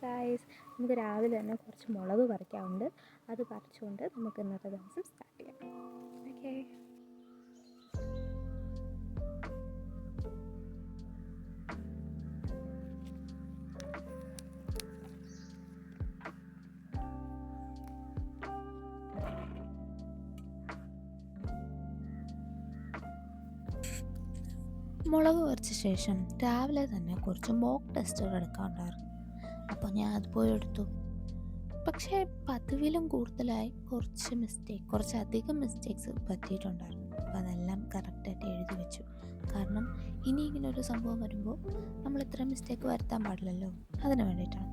Guys, നമുക്ക് രാവിലെ തന്നെ കുറച്ച് മുളക് പറിക്കാറുണ്ട്. അത് പറിച്ചുകൊണ്ട് നമുക്ക് ഇന്നത്തെ ദിവസം സ്റ്റാർട്ട് ചെയ്യാം. ഓക്കെ, മുളക് പറിച്ച ശേഷം രാവിലെ തന്നെ കുറച്ച് മോക്ക് ടെസ്റ്റുകൾ എടുക്കാറുണ്ടായിരുന്നു. അപ്പോൾ ഞാൻ അത് പോയി എടുത്തു. പക്ഷേ പതിവിലും കൂടുതലായി കുറച്ചധികം മിസ്റ്റേക്സ് പറ്റിയിട്ടുണ്ടായിരുന്നു. അപ്പോൾ അതെല്ലാം കറക്റ്റായിട്ട് എഴുതി വെച്ചു. കാരണം ഇനി ഇങ്ങനെ ഒരു സംഭവം വരുമ്പോൾ നമ്മൾ ഇത്ര മിസ്റ്റേക്ക് വരുത്താൻ പാടില്ലല്ലോ, അതിന് വേണ്ടിയിട്ടാണ്.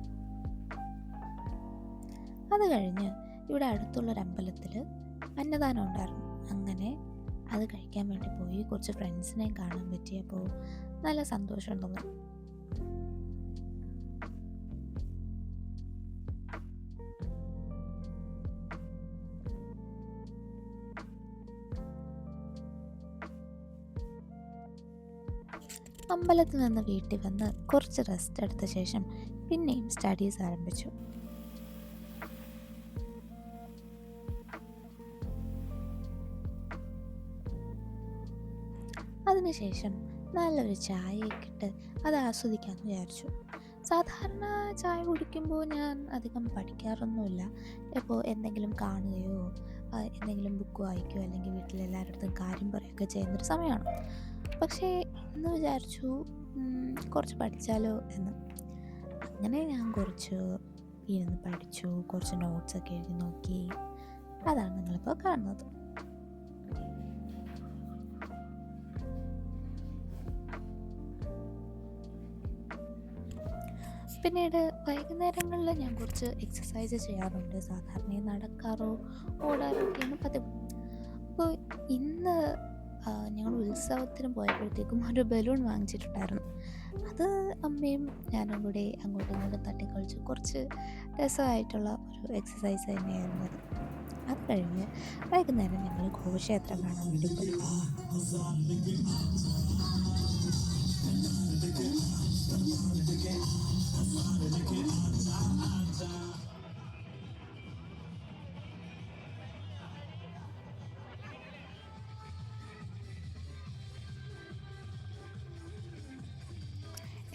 അത് കഴിഞ്ഞ് ഇവിടെ അടുത്തുള്ളൊരു അമ്പലത്തിൽ അന്നദാനം ഉണ്ടായിരുന്നു. അങ്ങനെ അത് കഴിക്കാൻ വേണ്ടി പോയി. കുറച്ച് ഫ്രണ്ട്സിനെയും കാണാൻ പറ്റിയപ്പോൾ നല്ല സന്തോഷം തോന്നി. അമ്പലത്തിൽ നിന്ന് വീട്ടിൽ വന്ന് കുറച്ച് റെസ്റ്റ് എടുത്ത ശേഷം പിന്നെയും സ്റ്റഡീസ് ആരംഭിച്ചു. അതിനുശേഷം നല്ലൊരു ചായയൊക്കെ ഇട്ട് അത് ആസ്വദിക്കാമെന്ന് വിചാരിച്ചു. സാധാരണ ചായ കുടിക്കുമ്പോൾ ഞാൻ അധികം പഠിക്കാറൊന്നുമില്ല. ഇപ്പോൾ എന്തെങ്കിലും കാണുകയോ എന്തെങ്കിലും ബുക്ക് വായിക്കുകയോ അല്ലെങ്കിൽ വീട്ടിലെല്ലാവരുടെ അടുത്തും കാര്യം പറയുകയൊക്കെ ചെയ്യുന്നൊരു സമയമാണ്. പക്ഷേ ഇന്ന് വിചാരിച്ചു കുറച്ച് പഠിച്ചാലോ എന്ന്. അങ്ങനെ ഞാൻ കുറച്ച് ഇരുന്ന് പഠിച്ചു, കുറച്ച് നോട്ട്സൊക്കെ എഴുതി നോക്കി. അതാണ് നിങ്ങളിപ്പോൾ കാണുന്നത്. പിന്നീട് വൈകുന്നേരങ്ങളിൽ ഞാൻ കുറച്ച് എക്സസൈസ് ചെയ്യാറുണ്ട്. സാധാരണ നടക്കാറോ ഓടാറോ ഒക്കെയാണ് പതിവ്. അപ്പോൾ ഇന്ന് ഞങ്ങൾ ഉത്സവത്തിന് പോയപ്പോഴത്തേക്കും ഒരു ബലൂൺ വാങ്ങിച്ചിട്ടുണ്ടായിരുന്നു. അത് അമ്മയും ഞാനും കൂടി അങ്ങോട്ടും ഇങ്ങോട്ടും തട്ടിക്കളിച്ച് കുറച്ച് രസമായിട്ടുള്ള ഒരു എക്സസൈസ് തന്നെയായിരുന്നു അത്. അത് കഴിഞ്ഞ് വൈകുന്നേരം ഞങ്ങൾ ഘോഷയാത്ര കാണാൻ വേണ്ടി പോയി.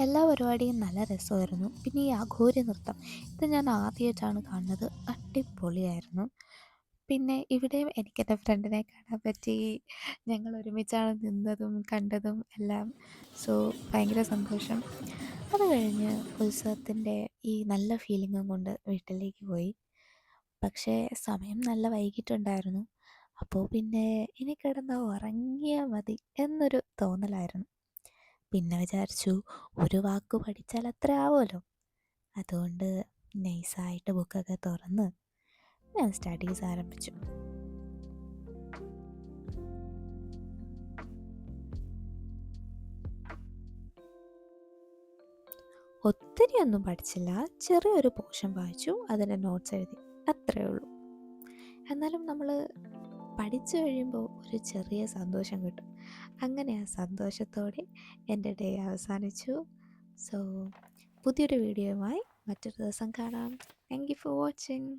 എല്ലാ പരിപാടിയും നല്ല രസമായിരുന്നു. പിന്നെ ഈ അഘോരി നൃത്തം, ഇത് ഞാൻ ആദ്യമായിട്ടാണ് കാണുന്നത്. അടിപൊളിയായിരുന്നു. പിന്നെ ഇവിടെയും എനിക്കെൻ്റെ ഫ്രണ്ടിനെ കാണാൻ പറ്റി. ഞങ്ങൾ ഒരുമിച്ചാണ് നിന്നതും കണ്ടതും എല്ലാം. സോ ഭയങ്കര സന്തോഷം. അത് കഴിഞ്ഞ് ഉത്സവത്തിൻ്റെ ഈ നല്ല ഫീലിങ്ങും കൊണ്ട് വീട്ടിലേക്ക് പോയി. പക്ഷേ സമയം നല്ല വൈകിട്ടുണ്ടായിരുന്നു. അപ്പോൾ പിന്നെ ഇനി കിടന്ന് ഉറങ്ങിയാൽ മതി എന്നൊരു തോന്നലായിരുന്നു. പിന്നെ വിചാരിച്ചു ഒരു വാക്ക് പഠിച്ചാൽ അത്ര ആവുമല്ലോ. അതുകൊണ്ട് നൈസായിട്ട് ബുക്കൊക്കെ തുറന്ന് ഞാൻ സ്റ്റഡീസ് ആരംഭിച്ചു. ഒത്തിരിയൊന്നും പഠിച്ചില്ല, ചെറിയൊരു പോർഷൻ വായിച്ചു, അതിൻ്റെ നോട്ട്സ് എഴുതി, അത്രയേ ഉള്ളൂ. എന്നാലും നമ്മൾ പഠിച്ചു കഴിയുമ്പോൾ ഒരു ചെറിയ സന്തോഷം കിട്ടും. അങ്ങനെ ആ സന്തോഷത്തോടെ എൻ്റെ ഡേ അവസാനിച്ചു. സോ പുതിയൊരു വീഡിയോയുമായി മറ്റൊരു ദിവസം കാണാം. Thank you for watching.